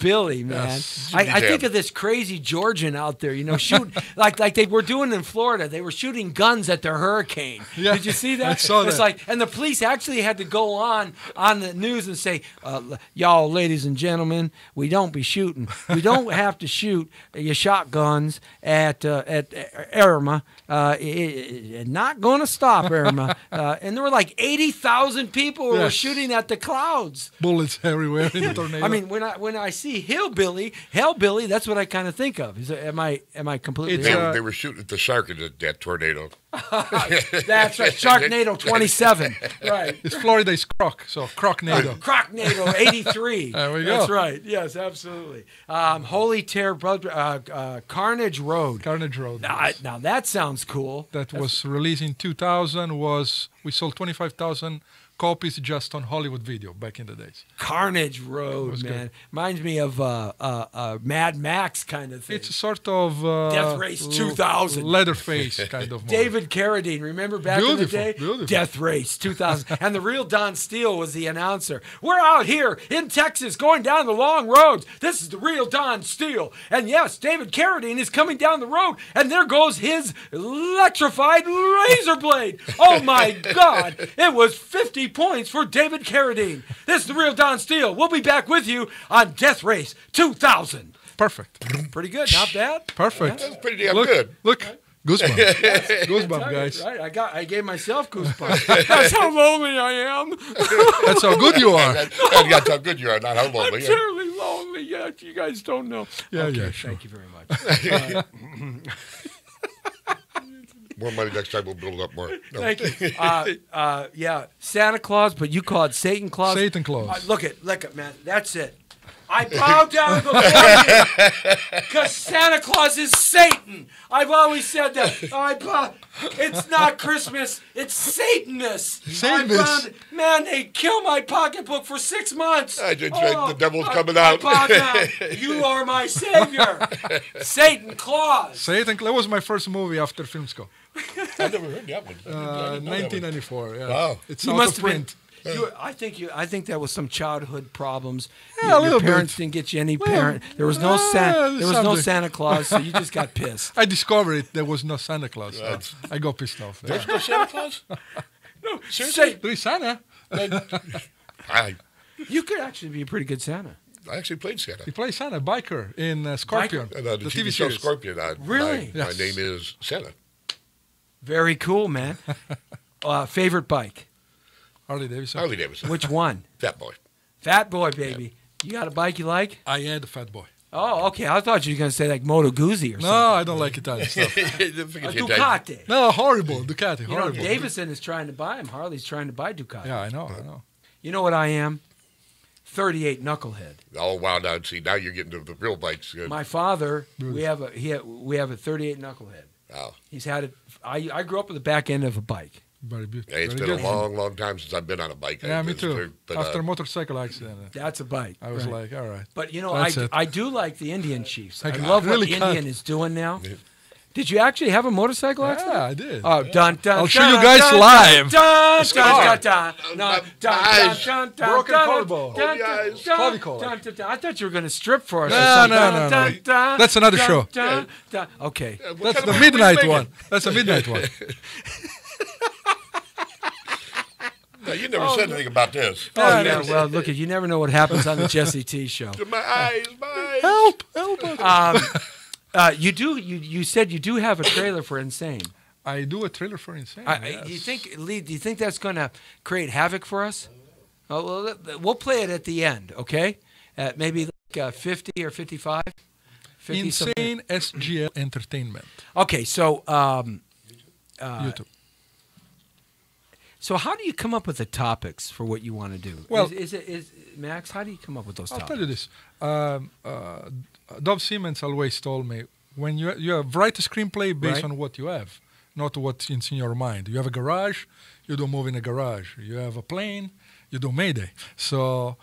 Billy, man. Yes. I think of this crazy Georgian out there, you know, shooting like they were doing in Florida. They were shooting guns at their hurricane. Yeah, Did you see that? I saw It's that. like, and the police actually had to go on the news and say, y'all, ladies and gentlemen, we don't be shooting. We don't have to shoot your shotguns at Irma. Not going to stop Irma. And there were like 80,000 people who were Yes. shooting at the clouds. Bullets everywhere in the tornado. I mean, when I see hellbilly, that's what I kind of think of. Am I completely It's, wrong? They were shooting at the shark in that tornado. That's right, Sharknado 27. Right. it's Florida's Croc, so Crocnado. Crocnado 83. There we go. That's right. Yes, absolutely. Holy Terror, Carnage Road. Carnage Road. Now that sounds cool. That was released in 2000. We sold 25,000 copies just on Hollywood Video back in the days. Carnage Road, was man. good. Reminds me of Mad Max kind of thing. It's a sort of Death Race 2000. Leatherface kind of movie. David Carradine, remember back in the Beautiful, day? beautiful. Death Race 2000. And the real Don Steele was the announcer. We're out here in Texas going down the long roads. This is the real Don Steele. And yes, David Carradine is coming down the road, and there goes his electrified razor blade. Oh my God. It was 50 points for David Carradine. This is the real Don Steele. We'll be back with you on Death Race 2000. Perfect. Pretty good, not bad. Perfect. That's pretty damn Look, good. look. Goosebumps. Goosebumps, guys. Right, I gave myself goosebumps. That's how lonely I am. That's how good you are. That's how good you are, not how I'm lonely. terribly lonely. Yeah, you guys don't know. Yeah, Okay, yeah, sure. Thank you very much. More money next time, we'll build up more. No. Thank you. Yeah, Santa Claus, but you call it Satan Claus. Satan Claus. Look it, man. That's it. I bow down before you because Santa Claus is Satan. I've always said that. It's not Christmas. It's Satanmas. Satanmas. Man, they kill my pocketbook for 6 months. The devil's coming I out. bow down. You are my savior. Satan Claus. Satan Claus was my first movie after film school. I never heard that one. 1994. Yeah. Wow. It's You out must of have been. print. I think that was some childhood problems. Yeah, a Your little parents bit. didn't get you any Well, parent. There was no Santa. There was no something. Santa Claus, so you just got pissed. I discovered it. There was no Santa Claus. So I got pissed off. Yeah. There's no Santa Claus? No, Seriously? There is Santa. I You could actually be a pretty good Santa. actually played Santa. He plays Santa, biker in Scorpion, The TV show Scorpion. Really? My Yes. name is Santa. Very cool, man. Favorite bike? Harley Davidson. Harley Davidson. Which one? Fat boy. Fat Boy, baby. You got a bike you like? I had a Fat Boy. Oh, okay. I thought you were going to say like Moto Guzzi or No, something. I don't like Italian stuff. A Ducati. No, horrible. Ducati, You know, horrible. Davison is trying to buy him. Harley's trying to buy Ducati. Yeah, I know. You know what I am? 38 knucklehead. Oh, wow. Now, see, now you're getting to the real bikes. My father, we have a 38 knucklehead. Wow. He's had it. I grew up with the back end of a bike. Very beautiful. Hey, it's Very been good. a long, long time since I've been on a bike. Yeah, me too. But, After a motorcycle accident, That's a bike. I was Right. like, all right. But you know, That's it. I do like the Indian Chiefs. I I love really what can't. Indian is doing now. Did you actually have a motorcycle accident? Yeah, I did. Oh, dun, dun, I'll dun, show you dun, guys dun, live. Dun, Scar. dun, dun, dun, My dun, eyes. dun, dun, Broken dun, collarbone. dun, Oh, the dun, eyes. dun, Clavicle. dun, dun, dun. I thought you were going to strip for us. or No, something. no, no, Dun, no. dun, That's another dun, show. dun, dun. Okay. That's the midnight one. That's the midnight one. No, you never said anything about this. Oh, yeah. Well, look, you never know what happens on the Jesse T show. My eyes, my eyes. Help. You said you do have a trailer for Insane. I do a trailer for Insane. Do you think, Lee? Do you think that's going to create havoc for us? Oh, well, we'll play it at the end, okay? Maybe like 50 or 55. 50 something. Insane SGL Entertainment. Okay, so YouTube. so how do you come up with the topics for what you want to do? Well- is Max? How do you come up with those I'll topics? tell you this. Dov Siemens always told me, when you write a screenplay based Right. on what you have, not what's in your mind. You have a garage, you do a movie in a garage. You have a plane, you do Mayday. So,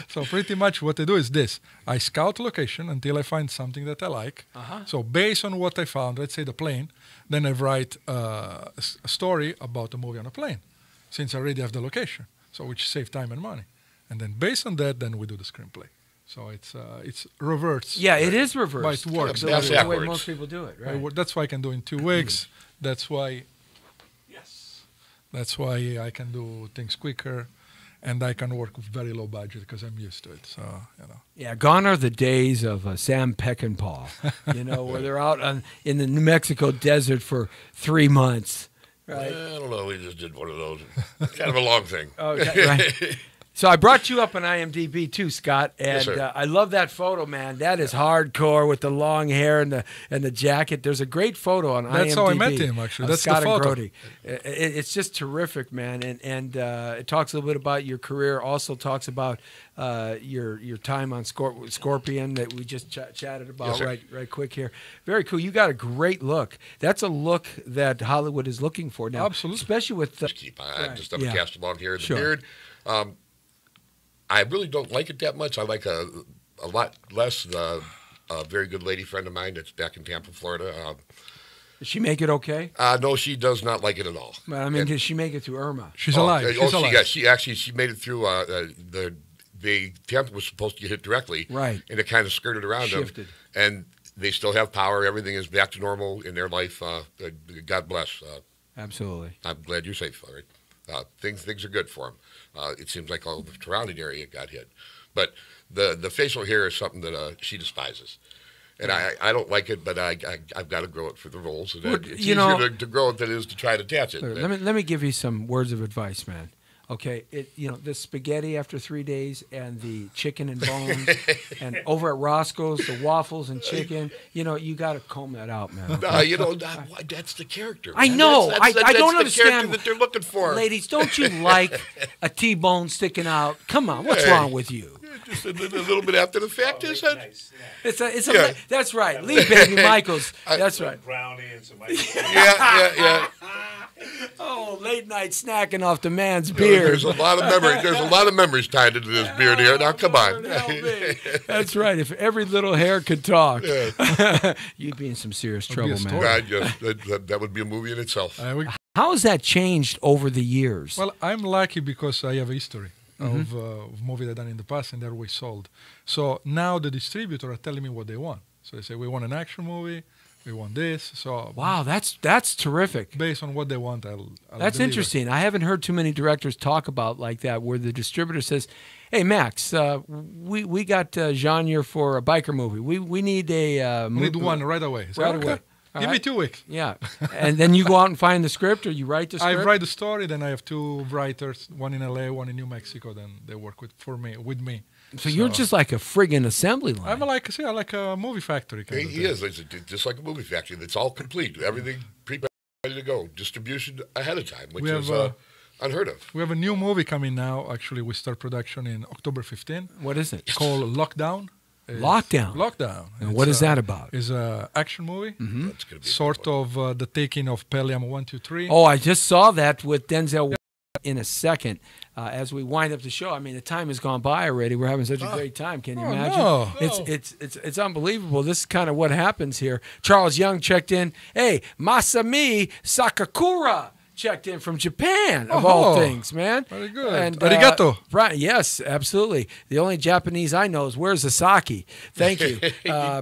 so pretty much what I do is this. I scout location until I find something that I like. So based on what I found, let's say the plane, then I write a story about the movie on a plane, since I already have the location, so which save time and money. And then based on that, then we do the screenplay. So it's reverse. Yeah, it is reversed. But it works. So That's that's the way backwards. most people do it, right? That's why I can do in 2 weeks. That's why. Yes. That's why I can do things quicker, and I can work with very low budget because I'm used to it. So Yeah, gone are the days of Sam Peckinpah, where they're out in the New Mexico desert for 3 months, right? I don't know. We just did one of those. Kind of a long thing. Okay, right. So I brought you up on IMDb too, Scott, and Yes, sir. I love that photo, man. That is hardcore with the long hair and the jacket. There's a great photo on IMDb. That's how I met him, actually. Of That's Scott the photo. and Grody. It's just terrific, man, and it talks a little bit about your career. Also talks about your time on Scorpion that we just chatted about. Yes, sir. right quick here. Very cool. You got a great look. That's a look that Hollywood is looking for now. Absolutely. Especially with the I just have a cast along here in the Sure. beard. I really don't like it that much. I like a lot less a very good lady friend of mine that's back in Tampa, Florida. Does she make it okay? No, she does not like it at all. But I mean, did she make it through Irma? she's alive. She's alive. She made it through the Tampa was supposed to get hit directly, Right. And it kind of skirted around Shifted. them, and they still have power. Everything is back to normal in their life. God bless. Absolutely. I'm glad you're safe, Larry. Things are good for him. It seems like all the surrounding area got hit, but the facial hair is something that she despises, and I don't like it, but I've got to grow it for the roles. And Well, it's you know- easier to grow it than it is to try to attach it. Let me give you some words of advice, man. Okay, the spaghetti after 3 days and the chicken and bones, and over at Roscoe's the waffles and chicken. You got to comb that out, man. That's the character. I man. know. That's I don't the understand. character that they're looking for. Ladies, don't you like a T-bone sticking out? Come on, what's Hey. wrong with you? Just a little bit after the fact, is that? It's Yeah. That's right. Lee Baby Michaels. That's right. Brownie and some Yeah. Oh, late night snacking off the man's There's beard. a lot of memories. There's a lot of memories tied into this beard here. Now, come on. Lord help me. That's right. If every little hair could talk, you'd be in some serious That'd be a trouble, man. story. That would be a movie in itself. How has that changed over the years? Well, I'm lucky because I have a history of movies I've done in the past and they're always sold. So now the distributor are telling me what they want. So they say, we want an action movie, we want this. So Wow, that's terrific. based on what they want, I'll That's deliver. interesting. I haven't heard too many directors talk about like that, where the distributor says, "Hey Max, we got genre for a biker movie. We need a We need one right away. So, Right okay, away. All Give me right. 2 weeks. Yeah, and then you go out and find the script, or you write the I script. write the story, then I have 2 writers, one in LA, one in New Mexico, then they work with me. So you're just like a friggin' assembly line. I'm like a movie factory kind of He thing. is. It's just like a movie factory. That's all complete. Everything ready to go. Distribution ahead of time, which We is have, unheard of. We have a new movie coming now. Actually, we start production in October 15 What is it? called Lockdown. Lockdown. Lockdown. And what is that about? It's an action movie. That's gonna be a Sort good one. of the taking of Pelham 1, 2, 3. Oh, I just saw that with Denzel in a second. As we wind up the show, I mean, the time has gone by already. We're having such a great time. Can you Oh, imagine? no. It's unbelievable. This is kind of what happens here. Charles Young checked in. Hey, Masami Sakakura checked in from Japan, of all Oh, things, man. very good. And, Arigato. Brian, yes, absolutely. The only Japanese I know is where's the sake? Thank you.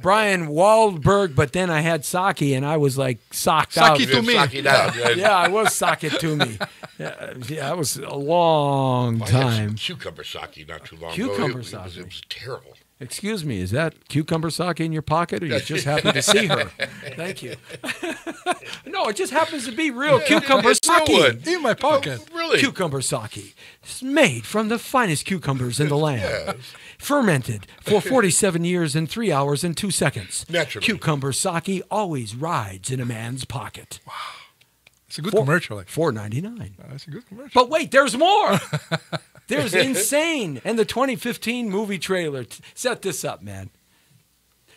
Brian Waldberg, but then I had sake and I was like socked out. Sake to me. Suck it out. Yeah, I was sake to me. Yeah, that was a long I had some time. cucumber sake not too long Cucumber ago. sake. It was terrible. Excuse me, is that cucumber sake in your pocket, or you just happen to see her? Thank you. No, it just happens to be real cucumber It's real sake. wood. In my pocket. Really? Cucumber sake. It's made from the finest cucumbers in the land. Fermented for 47 years and 3 hours and 2 seconds. Naturally. Cucumber sake always rides in a man's pocket. It's a good commercial. Actually. $4.99. It's a good commercial. But wait, there's more. There's Insane and the 2015 movie trailer. Set this up, man.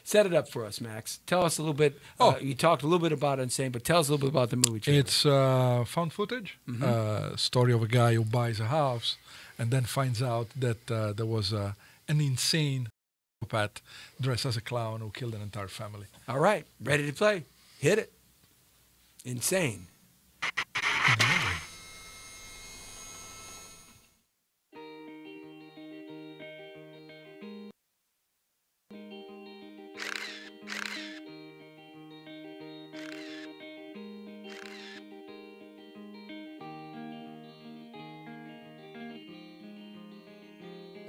Set it up for us, Max. Tell us a little bit. You talked a little bit about Insane, but tell us a little bit about the movie trailer. It's found footage. Story of a guy who buys a house and then finds out that there was an insane psychopath dressed as a clown who killed an entire family. All right, ready to play. Hit it. Insane.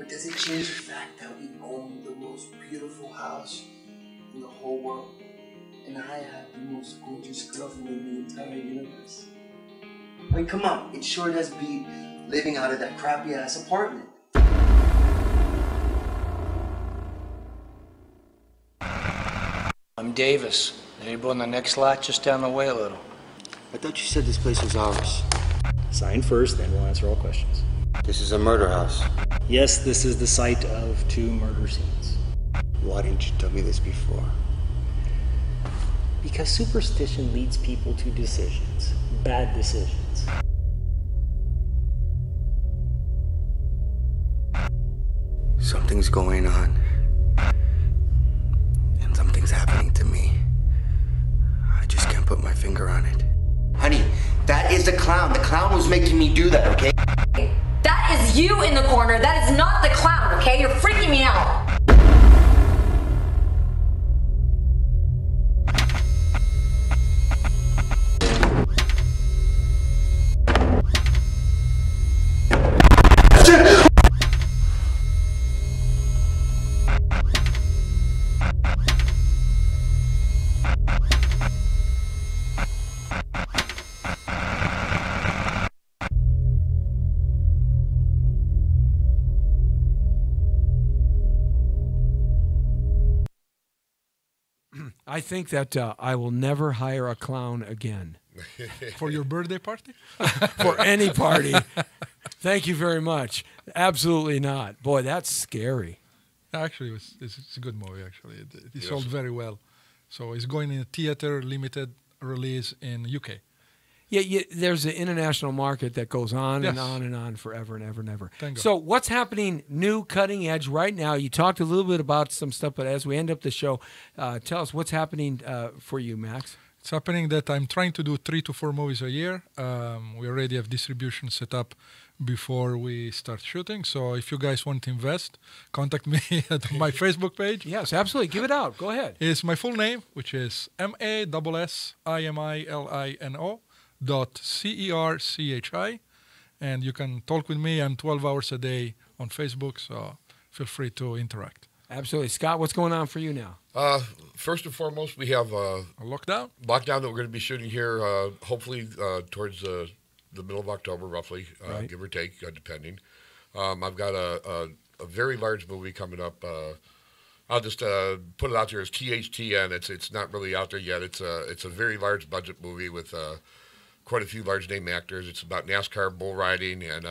But does it change the fact that we own the most beautiful house in the whole world? And I have the most gorgeous girlfriend in the entire universe. I mean, come on, it sure does beat living out of that crappy ass apartment. I'm Davis. Neighbor on the next lot, just down the way a little. I thought you said this place was ours. Sign first, then we'll answer all questions. This is a murder house. Yes, this is the site of 2 murder scenes. Why didn't you tell me this before? Because superstition leads people to decisions. Bad decisions. Something's going on. And something's happening to me. I just can't put my finger on it. Honey, that is the clown. The clown was making me do that, okay? That is you in the corner. That is not the clown, okay? You're freaking me out. I think that I will never hire a clown again. For your birthday party? For any party. Thank you very much. Absolutely not. Boy, that's scary. Actually, it's a good movie, actually. It sold very well. So it's going in a theater, limited release in UK. Yeah, there's an international market that goes on and on and on forever and ever and ever. So what's happening new, cutting edge right now? You talked a little bit about some stuff, but as we end up the show, tell us what's happening for you, Max. It's happening that I'm trying to do 3 to 4 movies a year. We already have distribution set up before we start shooting. So if you guys want to invest, contact me at my Facebook page. Yes, absolutely. Give it out. Go ahead. It's my full name, which is MASSIMILINO.CERCHI. And you can talk with me. I'm 12 hours a day on Facebook, so feel free to interact. Absolutely. Scott, what's going on for you now? First and foremost, we have a lockdown that we're going to be shooting here hopefully towards the middle of October, roughly, give or take, depending. I've got a very large movie coming up. I'll just put it out there as THTN. It's not really out there yet. It's a very large budget movie with quite a few large name actors. It's about NASCAR, bull riding, and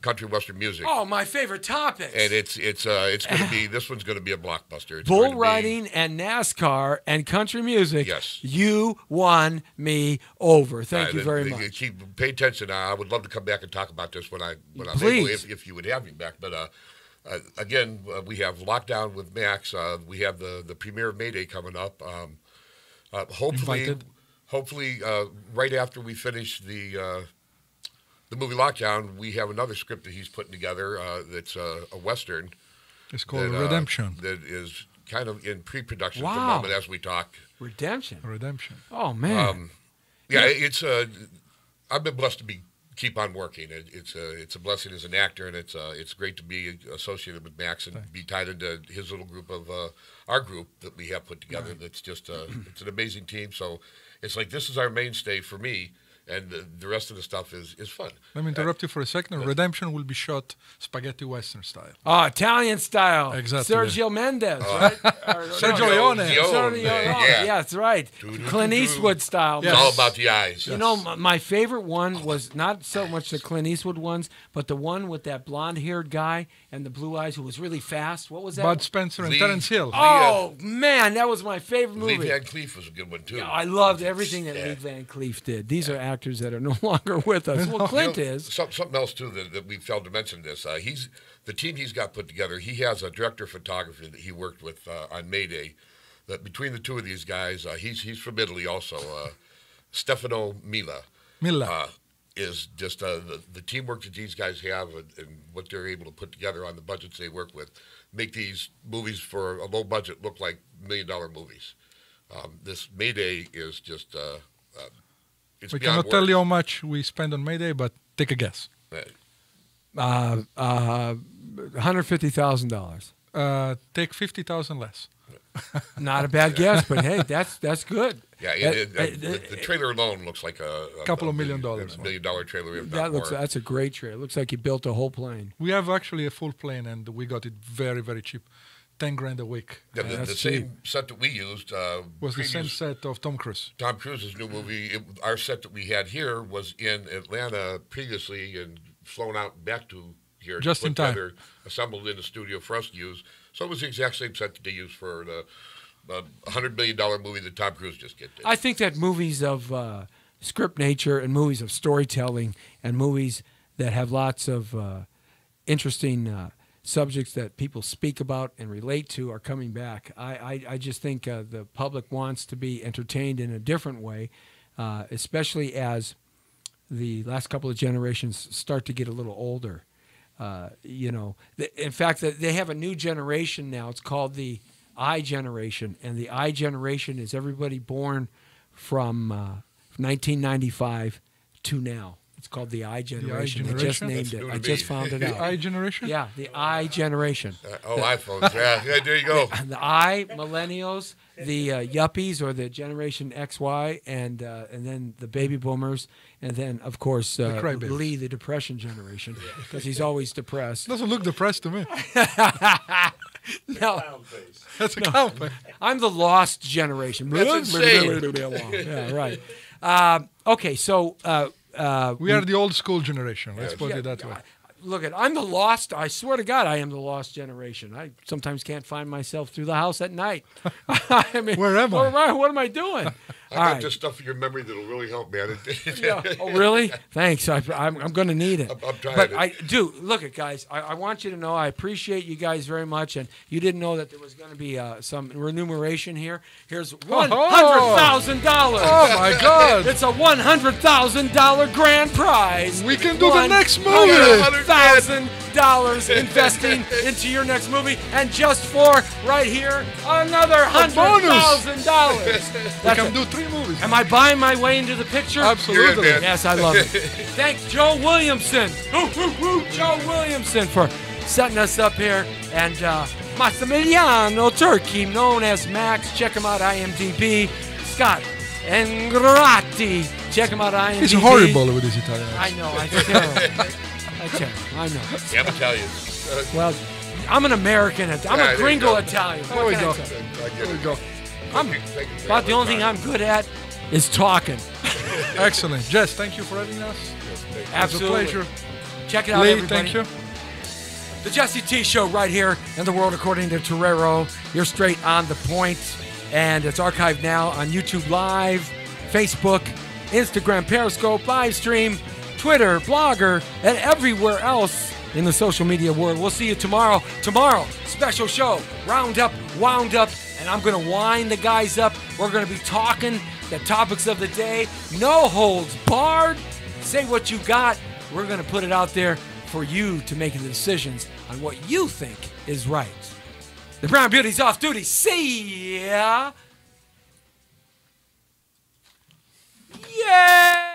country western music. Oh, my favorite topics. And it's going to be, this one's going to be a blockbuster. It's bull riding and NASCAR and country music. Yes. You won me over. Thank you very much. Pay attention. I would love to come back and talk about this when I'm able, if you would have me back. But again, we have Lockdown with Max. We have the premiere of Mayday coming up. Hopefully, right after we finish the movie Lockdown, we have another script that he's putting together that's a Western. It's called Redemption. That is kind of in pre-production at the moment as we talk. Redemption. Oh, man. It's I've been blessed to keep on working. It's a blessing as an actor, and it's great to be associated with Max and be tied into his little group of our group that we have put together. That's just it's an amazing team. So it's like this is our mainstay for me. And the rest of the stuff is fun. Let me interrupt you for a second. Redemption will be shot spaghetti western style. Oh, Italian style. Exactly. Sergio Mendes, right? Sergio Leone. Yeah, that's right. Clint Eastwood style. It's all about the eyes. You know, my favorite one was not so much the Clint Eastwood ones, but the one with that blonde-haired guy and the blue eyes who was really fast. What was that? Bud Spencer and Terence Hill. Oh, man, that was my favorite movie. Lee Van Cleef was a good one, too. Yeah, I loved everything that Lee Van Cleef did. These are actors that are no longer with us. Well, Clint is. Something else, too, that we failed to mention this. The team he's got put together, he has a director of photography that he worked with on Mayday. That between the two of these guys, he's from Italy also. Stefano Milla is just the teamwork that these guys have and what they're able to put together on the budgets they work with make these movies for a low budget look like $1 million movies. This Mayday is just we cannot tell you how much we spend on Mayday, but take a guess. $150,000. Take 50,000 less. Not a bad guess, but hey, that's good. Yeah, the trailer alone looks like a couple of $1 million. $1 million trailer. If That not looks more. that's a great trailer. It looks like he built a whole plane. We have actually a full plane, and we got it very, very cheap. 10 grand a week. Yeah, the same set that we used Was the same set of Tom Cruise. Tom Cruise's new movie. Our set that we had here was in Atlanta previously and flown out back to here. Just put in time. together, assembled in the studio for us to use. So it was the exact same set that they used for the $100 million movie that Tom Cruise just did. I think that movies of script nature and movies of storytelling and movies that have lots of interesting subjects that people speak about and relate to are coming back. I just think the public wants to be entertained in a different way, especially as the last couple of generations start to get a little older. In fact, they have a new generation now. It's called the I generation, and the I generation is everybody born from 1995 to now. It's called the I generation. I just named it. I just found it out. The I generation? Yeah, the I generation. iPhones. Yeah, there you go. The I millennials, the yuppies or the Generation XY, and then the baby boomers, and then of course Lee, the depression generation, because he's always depressed. Doesn't look depressed to me. No, That's a compliment. I'm the lost generation. That's insane. Yeah, right. Okay, so We are the old school generation. Let's put it that way. look, I'm the lost. I swear to God, I am the lost generation. I sometimes can't find myself through the house at night. I mean, Where am I? What am I doing? I got this stuff in your memory that'll really help, man. Yeah. Oh, really? Thanks. I'm going to need it. I'm trying but to. Look it, guys. I want you to know I appreciate you guys very much. And you didn't know that there was going to be some remuneration here. Here's $100,000. Oh, my God. It's a $100,000 grand prize. We can do the next movie. $100,000 investing into your next movie. And just for right here, another $100,000. We can do 3 movies. Am I buying my way into the picture? Absolutely. Yeah, man. Yes, I love it. Thanks, Joe Williamson. Joe Williamson for setting us up here. And Massimiliano Turkey, known as Max. Check him out, IMDb. Scott Engrati. Check him out, IMDb. He's horrible with his Italian I accent. know. I know. Yeah, I'm Italian. Well, I'm an American. I'm a gringo Italian. There we go. I get There we it. go. About the only thing I'm good at is talking. Excellent. Jess, thank you for having us. Absolutely. It's a pleasure. Check it out, Lee, everybody. thank you. The Jesse T Show right here in the world according to Torrero. You're straight on the point. And it's archived now on YouTube Live, Facebook, Instagram, Periscope, live stream, Twitter, Blogger, and everywhere else in the social media world. We'll see you tomorrow. Tomorrow, special show, Round Up, Wound Up, and I'm going to wind the guys up. We're going to be talking the topics of the day. No holds barred. Say what you got. We're going to put it out there for you to make the decisions on what you think is right. The Brown Beauty's off duty. See ya. Yeah.